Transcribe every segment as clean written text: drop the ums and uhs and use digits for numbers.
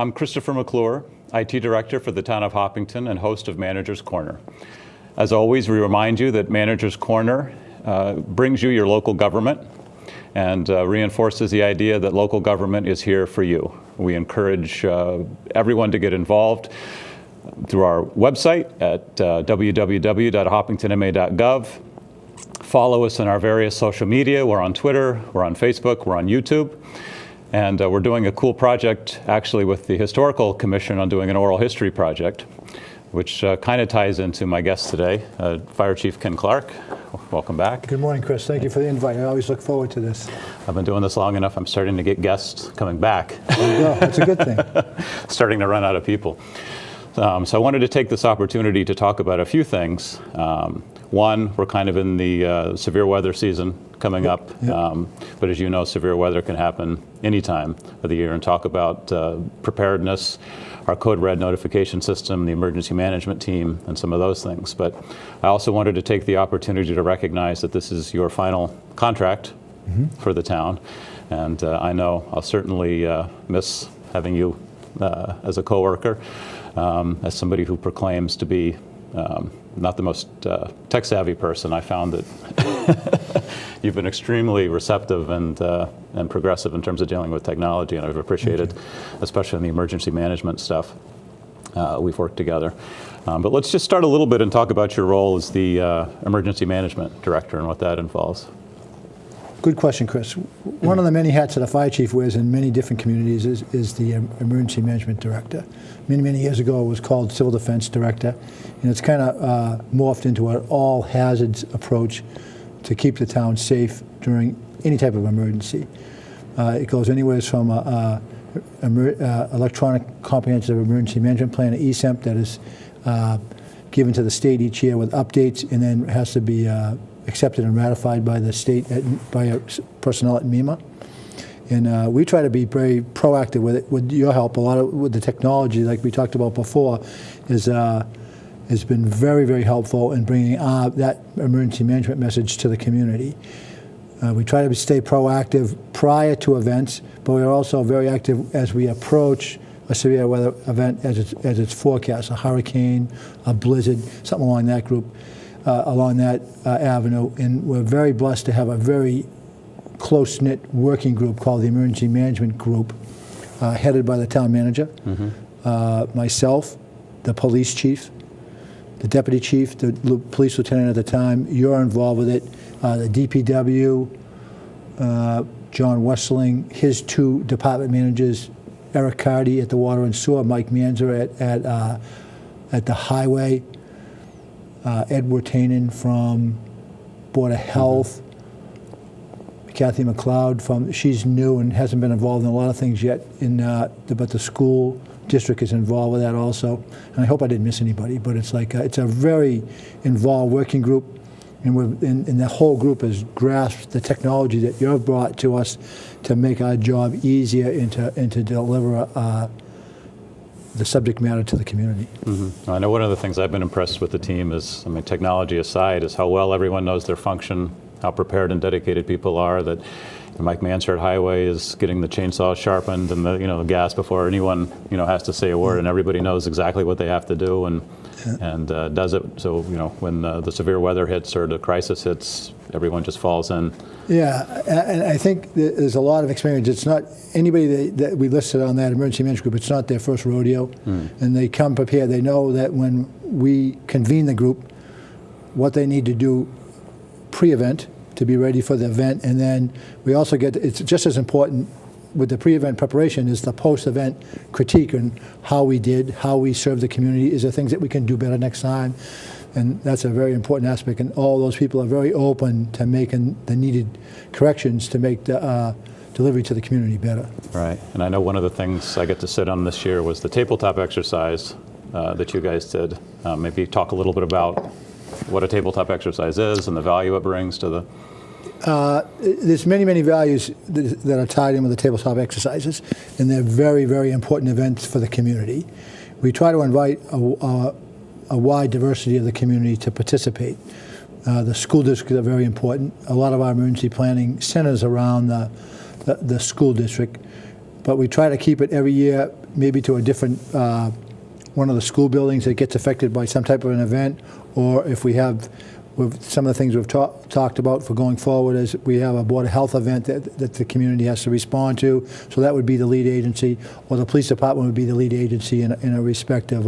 I'm Christopher McClure, IT Director for the Town of Hopkinton and host of Manager's Corner. As always, we remind you that Manager's Corner brings you your local government and reinforces the idea that local government is here for you. We encourage everyone to get involved through our website at www.hopkintonma.gov. Follow us on our various social media. We're on Twitter, we're on Facebook, we're on YouTube. And we're doing a cool project actually with the Historical Commission on doing an oral history project, which kind of ties into my guest today, Fire Chief Ken Clark. Welcome back. Good morning, Chris. Thank you for the invite. I always look forward to this. I've been doing this long enough, I'm starting to get guests coming back. There you go. That's a good thing. Starting to run out of people. So I wanted to take this opportunity to talk about a few things. One, we're kind of in the severe weather season coming up, but as you know, severe weather can happen any time of the year, and talk about preparedness, our code red notification system, the emergency management team, and some of those things. But I also wanted to take the opportunity to recognize that this is your final contract for the town, and I know I'll certainly miss having you as a coworker. As somebody who proclaims to be not the most tech-savvy person, I found that you've been extremely receptive and progressive in terms of dealing with technology, and I've appreciated, especially in the emergency management stuff. We've worked together. But let's just start a little bit and talk about your role as the emergency management director and what that involves. Good question, Chris. One of the many hats that a fire chief wears in many different communities is the emergency management director. Many years ago it was called civil defense director, and it's kind of morphed into an all hazards approach to keep the town safe during any type of emergency. It goes anywhere from electronic comprehensive emergency management plan, ESEMP, that is given to the state each year with updates, and then has to be accepted and ratified by the state, by personnel at MEMA. And we try to be very proactive with it. With your help, a lot of with the technology, like we talked about before, has been very helpful in bringing that emergency management message to the community. We try to stay proactive prior to events, but we are also very active as we approach a severe weather event as it's forecast, a hurricane, a blizzard, something along that group. Along that avenue, and we're very blessed to have a very close-knit working group called the Emergency Management Group, headed by the town manager, myself, the police chief, the deputy chief, the police lieutenant at the time. You're involved with it. The DPW, John Wessling, his two department managers, Eric Cardy at the Water and Sewer, Mike Manzer at the Highway, Edward Tannen from Board of Health, Kathy McLeod she's new and hasn't been involved in a lot of things yet, but the school district is involved with that also. And I hope I didn't miss anybody, but it's like it's a very involved working group, and the whole group has grasped the technology that you've brought to us to make our job easier and to deliver the subject matter to the community. I know one of the things I've been impressed with the team is, I mean, technology aside, is how well everyone knows their function, how prepared and dedicated people are, that Mike Manser at Highway is getting the chainsaw sharpened and the gas before anyone has to say a word, and everybody knows exactly what they have to do and does it. So when the severe weather hits or the crisis hits, everyone just falls in. Yeah, and I think there's a lot of experience. It's not anybody that we listed on that emergency management group, it's not their first rodeo, and they come prepared. They know that when we convene the group, what they need to do pre-event to be ready for the event, and then we also it's just as important with the pre-event preparation is the post-event critique and how we did, how we served the community. Is there things that we can do better next time? And that's a very important aspect, and all those people are very open to making the needed corrections to make the delivery to the community better. Right, and I know one of the things I get to sit on this year was the tabletop exercise that you guys did. Maybe talk a little bit about what a tabletop exercise is and the value it brings to the... There's many values that are tied in with the tabletop exercises, and they're very important events for the community. We try to invite a wide diversity of the community to participate. The school districts are very important. A lot of our emergency planning centers around the school district. but we try to keep it every year, maybe to a different, one of the school buildings that gets affected by some type of an event, or if we have, with some of the things we've talked about for going forward is we have a Board of Health event that the community has to respond to, so that would be the lead agency, or the police department would be the lead agency in a respective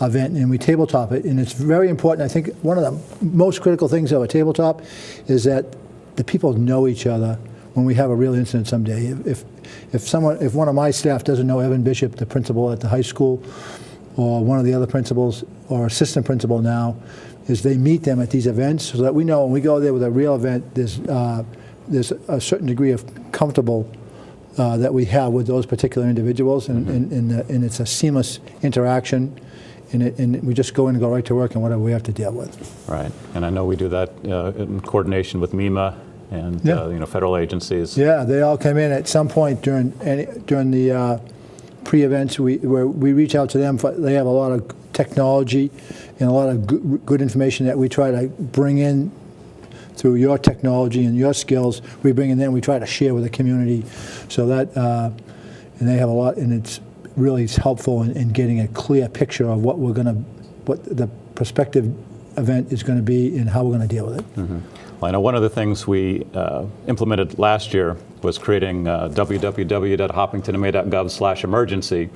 event, and we tabletop it. And it's very important. I think one of the most critical things of a tabletop is that the people know each other when we have a real incident someday. If one of my staff doesn't know Evan Bishop, the principal at the high school, or one of the other principals or assistant principal now, is they meet them at these events so that we know when we go there with a real event, there's a certain degree of comfortable that we have with those particular individuals, and it's a seamless interaction, and we just go in and go right to work and whatever we have to deal with. Right, and I know we do that in coordination with MEMA and federal agencies. Yeah, they all come in at some point during the pre-events. We reach out to them. They have a lot of technology and a lot of good information that we try to bring in through your technology and your skills. We bring in then we try to share with the community, so that and they have a lot, and it's really helpful in getting a clear picture of what the prospective event is going to be and how we're going to deal with it. Mm-hmm. Well, I know one of the things we implemented last year was creating www.hopkintonma.gov/emergency,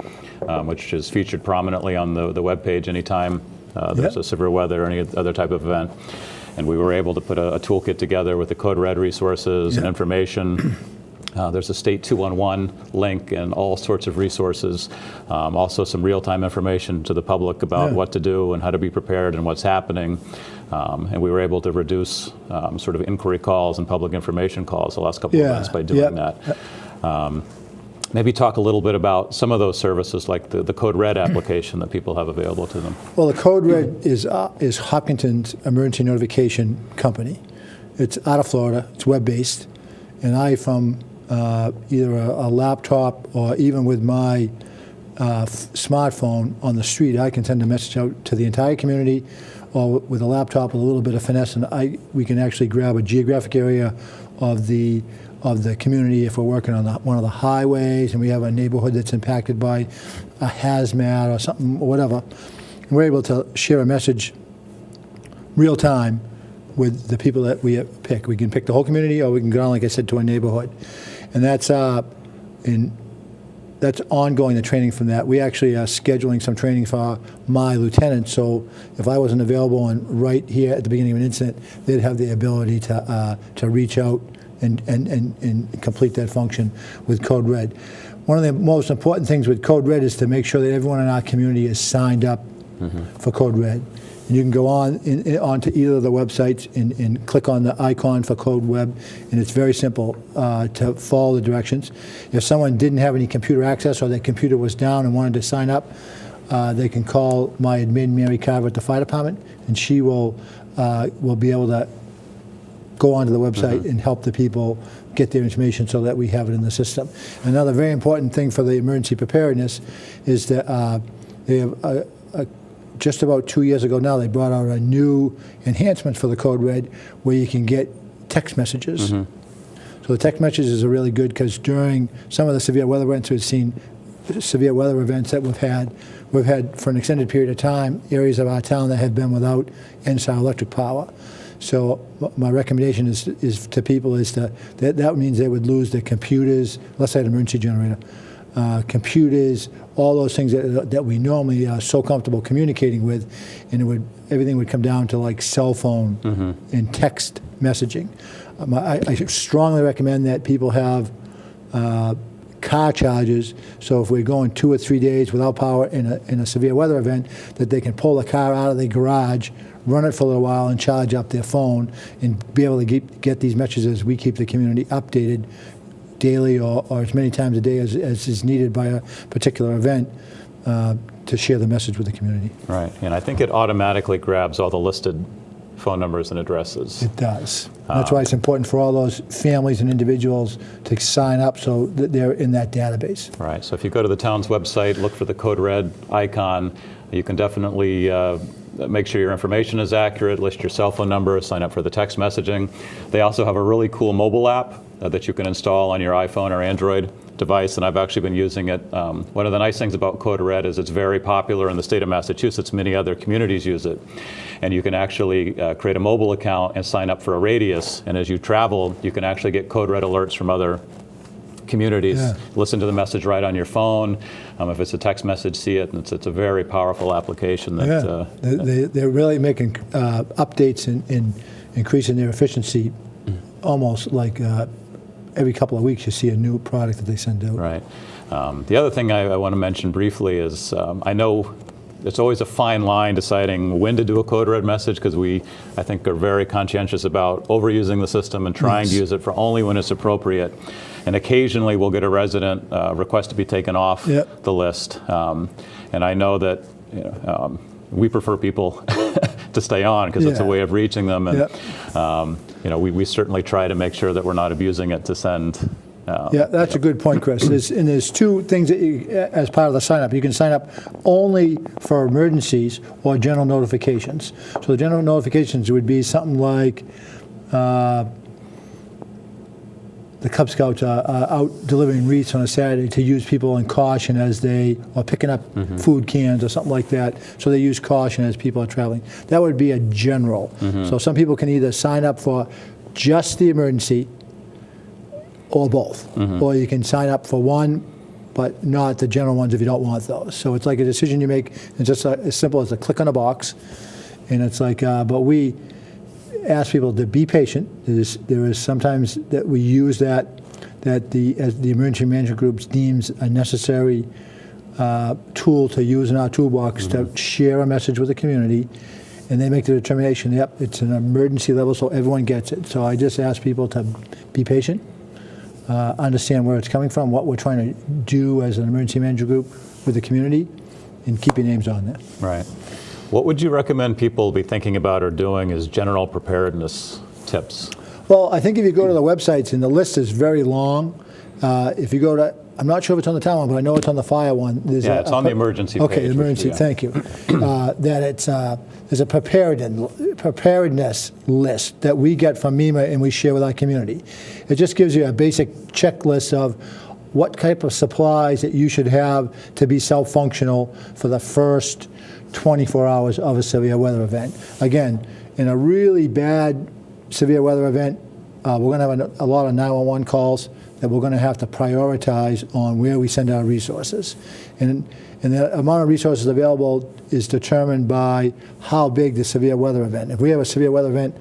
which is featured prominently on the webpage anytime there's a severe weather or any other type of event. And we were able to put a toolkit together with the Code Red resources and information. There's a State 211 link and all sorts of resources. Also some real-time information to the public about what to do and how to be prepared and what's happening. And we were able to reduce sort of inquiry calls and public information calls the last couple of months by doing that. Maybe talk a little bit about some of those services, like the Code Red application that people have available to them. Well, the Code Red is Hopkinton's emergency notification company. It's out of Florida. It's web-based. And I, from either a laptop or even with my smartphone on the street, I can send a message out to the entire community, or with a laptop with a little bit of finesse, and we can actually grab a geographic area of the community if we're working on one of the highways and we have a neighborhood that's impacted by a hazmat or something or whatever. And we're able to share a message real time with the people that we pick. We can pick the whole community, or we can go down, like I said, to a neighborhood. And that's ongoing, the training from that. We actually are scheduling some training for my lieutenants, so if I wasn't available and right here at the beginning of an incident, they'd have the ability to reach out and complete that function with Code Red. One of the most important things with Code Red is to make sure that everyone in our community is signed up for Code Red. And you can go onto either of the websites and click on the icon for Code Web, and it's very simple to follow the directions. If someone didn't have any computer access or their computer was down and wanted to sign up, they can call my admin, Mary Carver, at the fire department, and she will be able to go onto the website and help the people get their information so that we have it in the system. Another very important thing for the emergency preparedness is that they have just about 2 years ago now, they brought out a new enhancement for the Code Red where you can get text messages. So the text messages are really good because during some of the severe weather events we've seen, severe weather events that we've had for an extended period of time, areas of our town that have been without NSAR electric power. So my recommendation is to people is that means they would lose their computers, let's say an emergency generator, computers, all those things that we normally are so comfortable communicating with, and everything would come down to like cell phone and text messaging. I strongly recommend that people have car chargers, so if we're going 2 or 3 days without power in a severe weather event, that they can pull the car out of the garage, run it for a little while, and charge up their phone, and be able to get these messages. We keep the community updated daily or as many times a day as is needed by a particular event to share the message with the community. Right, and I think it automatically grabs all the listed phone numbers and addresses. It does. That's why it's important for all those families and individuals to sign up so that they're in that database. Right, so if you go to the town's website, look for the Code Red icon, you can definitely make sure your information is accurate, list your cell phone number, sign up for the text messaging. They also have a really cool mobile app that you can install on your iPhone or Android device, and I've actually been using it. One of the nice things about Code Red is it's very popular in the state of Massachusetts. Many other communities use it. And you can actually create a mobile account and sign up for a radius. And as you travel, you can actually get Code Red alerts from other communities. Yeah. Listen to the message right on your phone. If it's a text message, see it. And it's a very powerful application. That, They're really making updates and increasing their efficiency almost like every couple of weeks you see a new product that they send out. Right. The other thing I want to mention briefly is I know it's always a fine line deciding when to do a Code Red message, because I think, are very conscientious about overusing the system and trying to use it for only when it's appropriate. And occasionally we'll get a resident request to be taken off the list. And I know that we prefer people to stay on because it's a way of reaching them. And we certainly try to make sure that we're not abusing it to send. Yeah, that's a good point, Chris. There's two things that as part of the sign up. You can sign up only for emergencies or general notifications. So the general notifications would be something like the Cub Scouts are out delivering wreaths on a Saturday to use people in caution as they are picking up food cans or something like that. So they use caution as people are traveling. That would be a general. So some people can either sign up for just the emergency or both. Or you can sign up for one, but not the general ones if you don't want those. So it's like a decision you make. It's just as simple as a click on a box. And it's like, but we ask people to be patient. There is sometimes that we use as the emergency management groups deems a necessary tool to use in our toolbox to share a message with the community. And they make the determination, yep, it's an emergency level, so everyone gets it. So I just ask people to be patient. Understand where it's coming from, what we're trying to do as an emergency management group with the community, and keep your names on there. Right. What would you recommend people be thinking about or doing as general preparedness tips? Well, I think if you go to the websites, and the list is very long, if you go to, I'm not sure if it's on the town one, but I know it's on the fire one. It's on the emergency page. Okay, emergency, thank you. That it's, there's a preparedness list that we get from MEMA and we share with our community. It just gives you a basic checklist of what type of supplies that you should have to be self-functional for the first 24 hours of a severe weather event. Again, in a really bad severe weather event, we're going to have a lot of 911 calls that we're going to have to prioritize on where we send our resources. And the amount of resources available is determined by how big the severe weather event. If we have a severe weather event,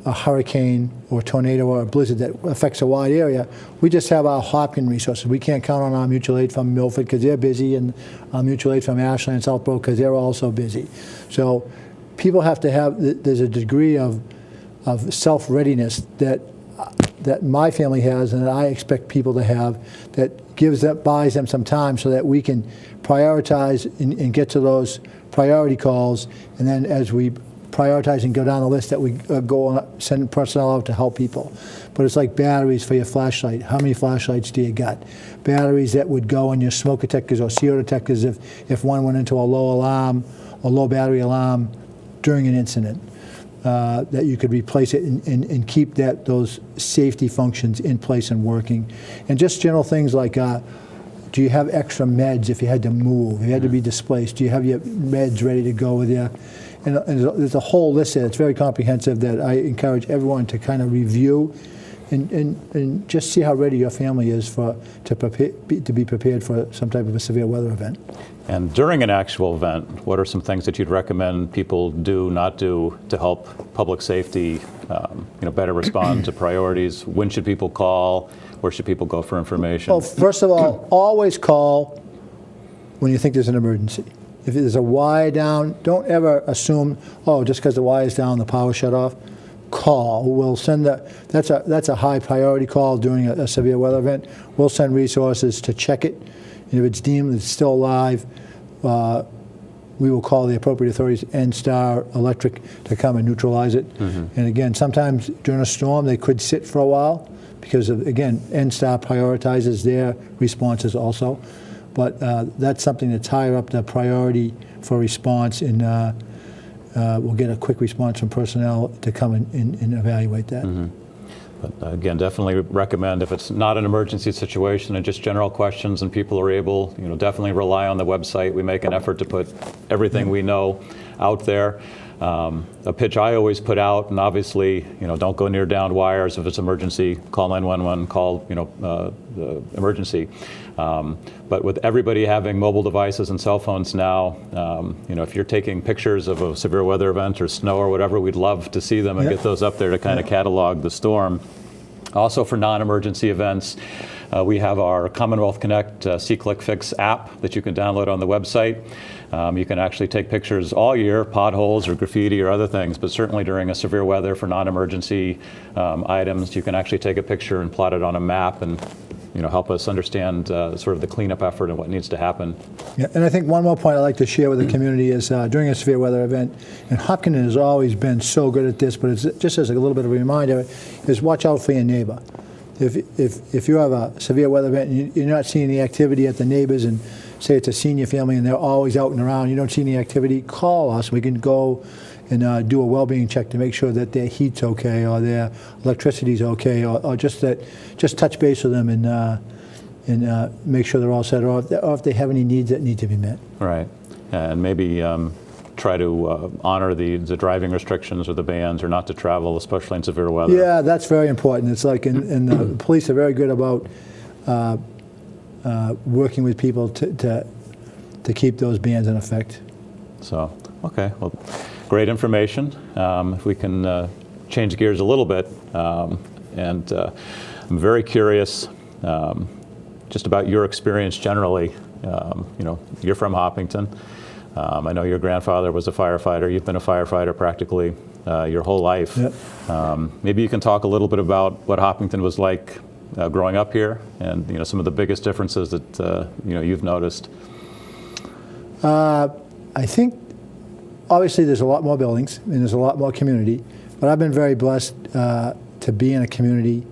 a hurricane or a tornado or a blizzard that affects a wide area, we just have our Hopkins resources. We can't count on our mutual aid from Milford because they're busy, and our mutual aid from Ashland and Southborough because they're also busy. So people have to have, there's a degree of self-readiness that my family has and that I expect people to have, that buys them some time so that we can prioritize and get to those priority calls, and then as we prioritize and go down the list that we go on, send personnel out to help people. But it's like batteries for your flashlight. How many flashlights do you got? Batteries that would go in your smoke detectors or CO detectors if one went into a low battery alarm during an incident. That you could replace it and keep those safety functions in place and working. And just general things like, do you have extra meds if you had to move, if you had to be displaced? Do you have your meds ready to go with you? And there's a whole list there. It's very comprehensive that I encourage everyone to kind of review and just see how ready your family is to be prepared for some type of a severe weather event. And during an actual event, what are some things that you'd recommend people do, not do, to help public safety, better respond to priorities? When should people call? Where should people go for information? Well, first of all, always call when you think there's an emergency. If there's a wire down, don't ever assume, just because the wire's down, the power shut off. Call. We'll send that's a high priority call during a severe weather event. We'll send resources to check it. And if it's deemed it's still alive, we will call the appropriate authorities, NSTAR Electric, to come and neutralize it. And again, sometimes during a storm, they could sit for a while because of, again, NSTAR prioritizes their responses also. But that's something that's higher up the priority for response, and we'll get a quick response from personnel to come and evaluate that. But again, definitely recommend if it's not an emergency situation and just general questions and people are able, definitely rely on the website. We make an effort to put everything we know out there. A pitch I always put out, and obviously, don't go near downed wires. If it's emergency, call 911, call, the emergency. But with everybody having mobile devices and cell phones now, if you're taking pictures of a severe weather event or snow or whatever, we'd love to see them and get those up there to kind of catalog the storm. Also for non-emergency events, we have our Commonwealth Connect See-Click Fix app that you can download on the website. You can actually take pictures all year, potholes or graffiti or other things, but certainly during a severe weather for non-emergency items, you can actually take a picture and plot it on a map and help us understand sort of the cleanup effort and what needs to happen. Yeah, and I think one more point I'd like to share with the community is during a severe weather event, and Hopkinton has always been so good at this, but it's just as a little bit of a reminder, is watch out for your neighbor. If you have a severe weather event and you're not seeing the activity at the neighbors, and say it's a senior family and they're always out and around, you don't see any activity, call us. We can go and do a well-being check to make sure that their heat's okay or their electricity's okay, or just touch base with them and make sure they're all set, or if they have any needs that need to be met. Right, and maybe try to honor the driving restrictions or the bans, or not to travel, especially in severe weather. Yeah, that's very important. It's like, and the police are very good about working with people to keep those bans in effect. So, okay, well, great information. If we can change gears a little bit, and I'm very curious just about your experience generally. You're from Hopkinton. I know your grandfather was a firefighter. You've been a firefighter practically your whole life. Yep. Maybe you can talk a little bit about what Hopkinton was like growing up here, and some of the biggest differences that you've noticed. I think obviously there's a lot more buildings and there's a lot more community, but I've been very blessed to be in a community,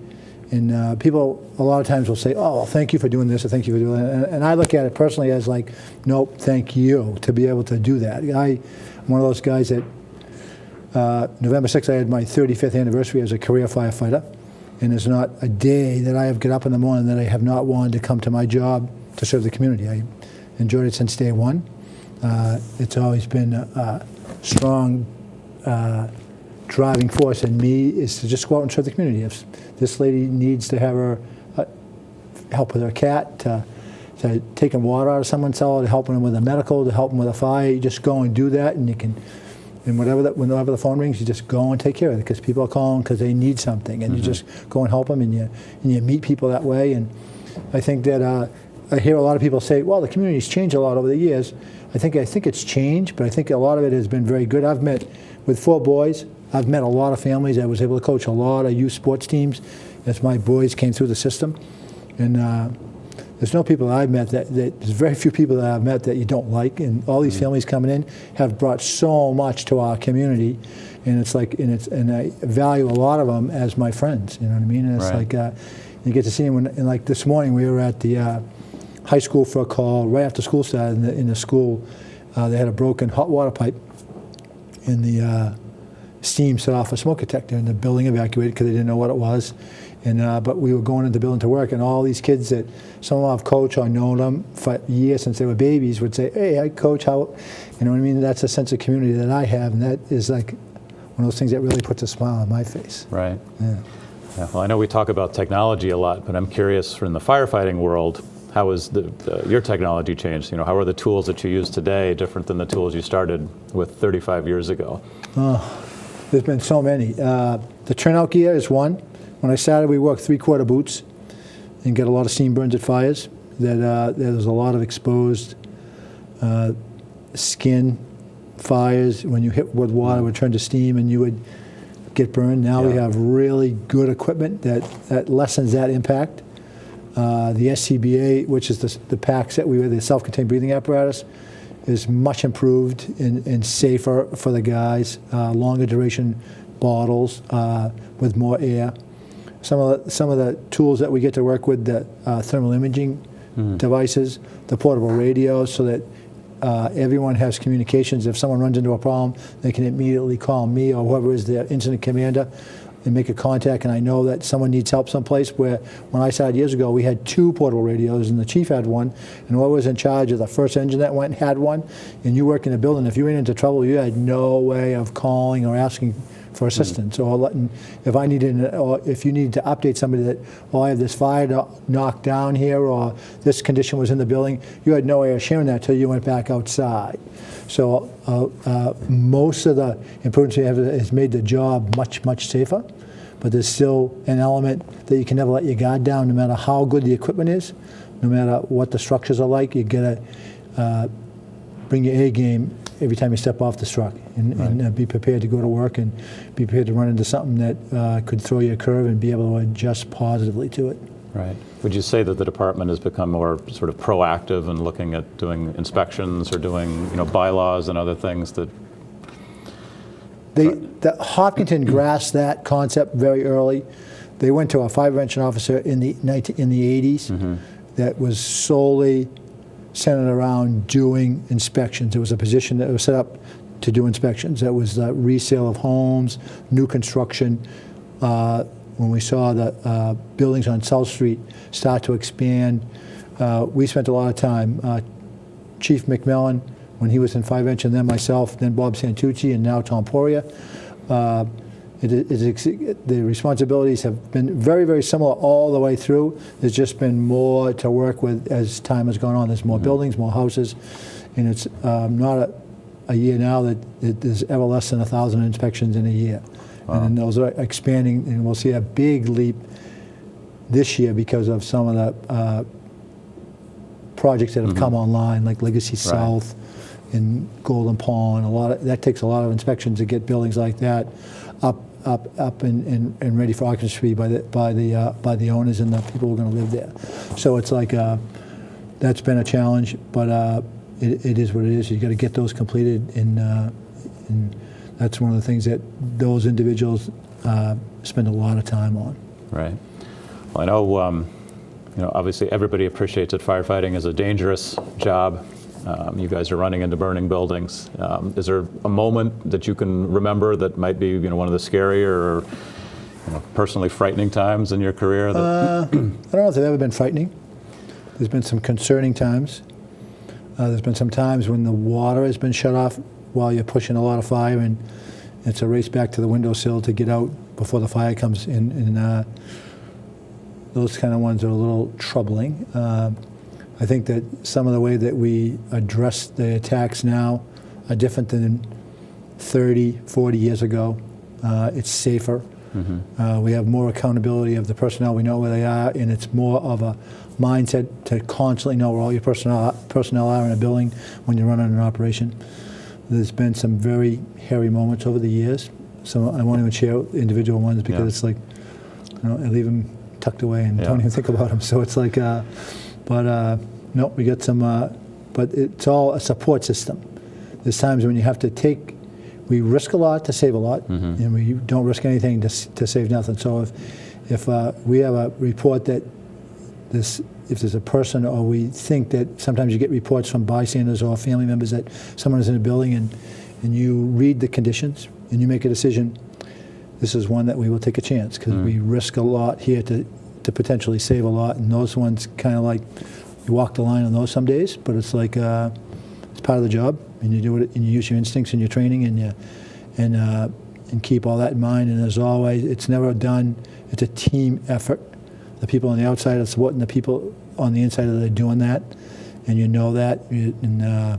and people a lot of times will say, oh, well, thank you for doing this, or thank you for doing that, and I look at it personally as like, nope, thank you to be able to do that. I'm one of those guys that November 6th I had my 35th anniversary as a career firefighter, and there's not a day that I have get up in the morning that I have not wanted to come to my job to serve the community. I enjoyed it since day one. It's always been a strong driving force in me is to just go out and serve the community. If this lady needs to have her help with her cat, to taking water out of someone's cell, to helping them with a medical, to help them with a fire, you just go and do that, and you can, and whenever the phone rings, you just go and take care of it, because people are calling because they need something, and you just go and help them, and you meet people that way. And I think that I hear a lot of people say, well, the community's changed a lot over the years. I think it's changed, but I think a lot of it has been very good. I've met with 4 boys. I've met a lot of families. I was able to coach a lot of youth sports teams as my boys came through the system. And there's no people that I've met there's very few people that I've met that you don't like. And all these families coming in have brought so much to our community. And it's like, and I value a lot of them as my friends. You know what I mean? And it's like you get to see them. And like this morning, we were at the high school for a call right after school started. In the school, they had a broken hot water pipe, and the steam set off a smoke detector, and the building evacuated because they didn't know what it was. And but we were going into the building to work, and all these kids that some of them have coached or known them for years since they were babies would say, "Hey, hi, Coach, how?" You know what I mean? That's a sense of community that I have, and that is like one of those things that really puts a smile on my face. Right. Yeah. Yeah, well, I know we talk about technology a lot, but I'm curious, from the firefighting world, how has your technology changed? How are the tools that you use today different than the tools you started with 35 years ago? Oh, there's been so many. The turnout gear is one. When I started, we worked 3/4 boots and get a lot of steam burns at fires. There's a lot of exposed skin fires. When you hit with water, it would turn to steam and you would get burned. Now we have really good equipment that lessens that impact. The SCBA, which is the packs that we wear, the self-contained breathing apparatus, is much improved and safer for the guys. Longer duration bottles with more air. Some of the tools that we get to work with, the thermal imaging devices, the portable radios, so that everyone has communications. If someone runs into a problem, they can immediately call me or whoever is their incident commander. and make a contact, and I know that someone needs help someplace, where when I started years ago, we had 2 portable radios, and the chief had one, and whoever was in charge of the first engine that went had one, and you worked in a building, if you ran into trouble, you had no way of calling or asking for assistance, or letting, if I needed, or if you needed to update somebody that, oh, I have this fire knocked down here, or this condition was in the building, you had no way of sharing that till you went back outside. So most of the improvements we have has made the job much, much safer, but there's still an element that you can never let your guard down, no matter how good the equipment is, no matter what the structures are like. You gotta bring your A game every time you step off the truck, and be prepared to go to work, and be prepared to run into something that could throw you a curve, and be able to adjust positively to it. Right. Would you say that the department has become more sort of proactive in looking at doing inspections or doing, bylaws and other things that? The Hopkinton grasped that concept very early. They went to a fire prevention officer in the 80s that was solely centered around doing inspections. There was a position that was set up to do inspections. That was the resale of homes, new construction. When we saw the buildings on South Street start to expand, we spent a lot of time. Chief McMillan, when he was in fire prevention, then myself, then Bob Santucci, and now Tom Poria. The responsibilities have been very, very similar all the way through. There's just been more to work with as time has gone on. There's more buildings, more houses, and it's not a year now that there's ever less than 1,000 inspections in a year. Wow. And then those are expanding, and we'll see a big leap this year because of some of the projects that have come online, like Legacy South and Golden Pond. That takes a lot of inspections to get buildings like that up and ready for occupancy by the owners and the people who are going to live there. So it's like that's been a challenge, but it is what it is. You got to get those completed, and that's one of the things that those individuals spend a lot of time on. Right. Well, I know, obviously everybody appreciates that firefighting is a dangerous job. You guys are running into burning buildings. Is there a moment that you can remember that might be, one of the scarier or personally frightening times in your career? I don't know if they've ever been frightening. There's been some concerning times. There's been some times when the water has been shut off while you're pushing a lot of fire, and it's a race back to the windowsill to get out before the fire comes in. And those kind of ones are a little troubling. I think that some of the way that we address the attacks now are different than 30, 40 years ago. It's safer. We have more accountability of the personnel. We know where they are, and it's more of a mindset to constantly know where all your personnel are in a building when you're running an operation. There's been some very hairy moments over the years, so I won't even share individual ones because it's like, I leave them tucked away and don't even think about them. So it's like, no, we got some, but it's all a support system. There's times when you have to we risk a lot to save a lot, and we don't risk anything to save nothing. So if we have a report that if there's a person, or we think that sometimes you get reports from bystanders or family members that someone is in a building, and you read the conditions and you make a decision, this is one that we will take a chance because we risk a lot here to potentially save a lot, and those ones kind of like you walk the line on those some days, but it's like it's part of the job, and you do it, and you use your instincts and your training, and keep all that in mind. And as always, it's never done. It's a team effort. The people on the outside are supporting the people on the inside that are doing that, and you know that, and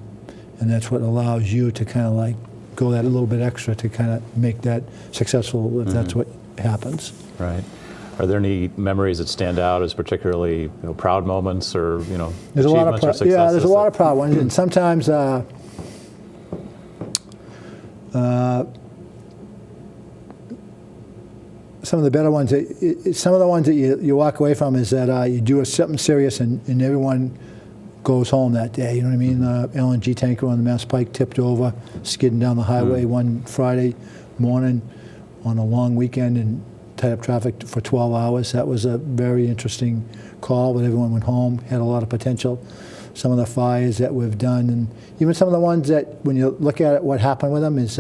that's what allows you to kind of like go that a little bit extra to kind of make that successful if that's what happens. Right. Are there any memories that stand out as particularly proud moments or there's a lot of successes? Yeah, there's a lot of proud ones, and sometimes some of the better ones, some of the ones that you walk away from is that you do something serious and everyone goes home that day. You know what I mean? The LNG tanker on the Mass Pike tipped over, skidding down the highway one Friday morning on a long weekend and tied up traffic for 12 hours. That was a very interesting call, but everyone went home, had a lot of potential. Some of the fires that we've done, and even some of the ones that, when you look at it, what happened with them is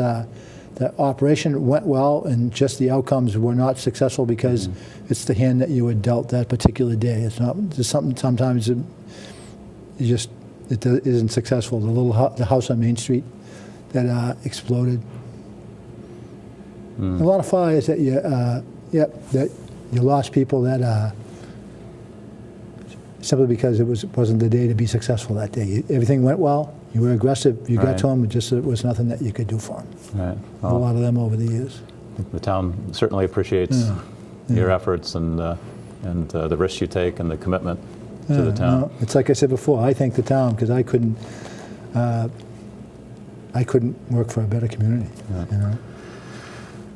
the operation went well, and just the outcomes were not successful because it's the hand that you were dealt that particular day. It's not just something. Sometimes it isn't successful. The house on Main Street that exploded. A lot of fires that that you lost people that simply because it wasn't the day to be successful that day. Everything went well. You were aggressive. You got to them. It was nothing that you could do for them. Right. A lot of them over the years. The town certainly appreciates your efforts and the risks you take and the commitment to the town. No, it's like I said before. I thank the town because I couldn't work for a better community. Yeah. You know?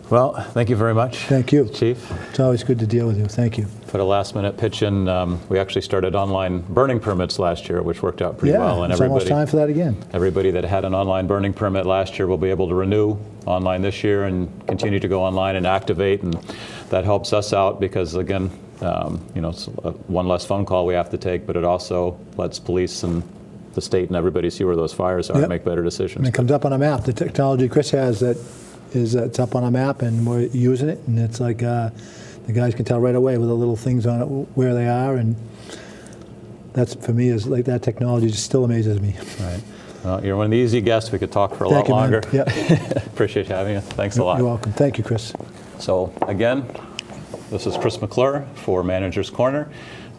Well, thank you very much. Thank you, Chief. It's always good to deal with you. Thank you. Put a last-minute pitch in. We actually started online burning permits last year, which worked out pretty well. And it's almost time for that again. Everybody that had an online burning permit last year will be able to renew online this year and continue to go online and activate. And that helps us out because, again, it's one less phone call we have to take, but it also lets police and the state and everybody see where those fires are and make better decisions. And it comes up on a map. The technology Chris has it's up on a map, and we're using it, and it's like the guys can tell right away with the little things on it where they are, and that's, for me, is like that technology just still amazes me. Right. Well, you're one of the easy guests. We could talk for a lot longer. Man. Yeah. Appreciate having you. Thanks a lot. You're welcome. Thank you, Chris. So again, this is Chris McClure for Manager's Corner.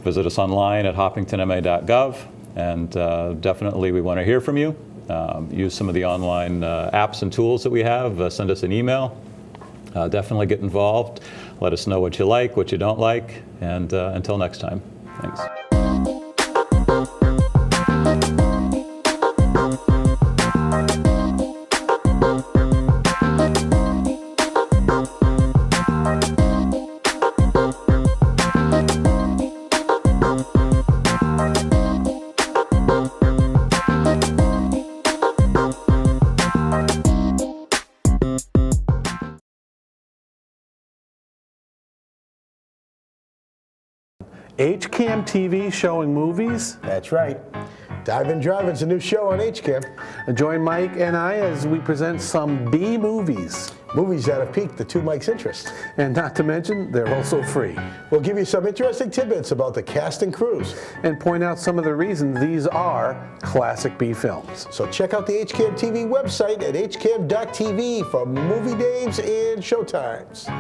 Visit us online at hoppingtonma.gov, and definitely we want to hear from you. Use some of the online apps and tools that we have. Send us an email. Definitely get involved. Let us know what you like, what you don't like, and until next time, thanks. HCAM TV showing movies. That's right. Dive-In Drive-In's a new show on HCAM. Join Mike and I as we present some B movies. Movies that have piqued the two Mike's interest. And not to mention, they're also free. We'll give you some interesting tidbits about the cast and crews. And point out some of the reasons these are classic B films. So check out the HCAM TV website at hcam.tv for movie names and showtimes.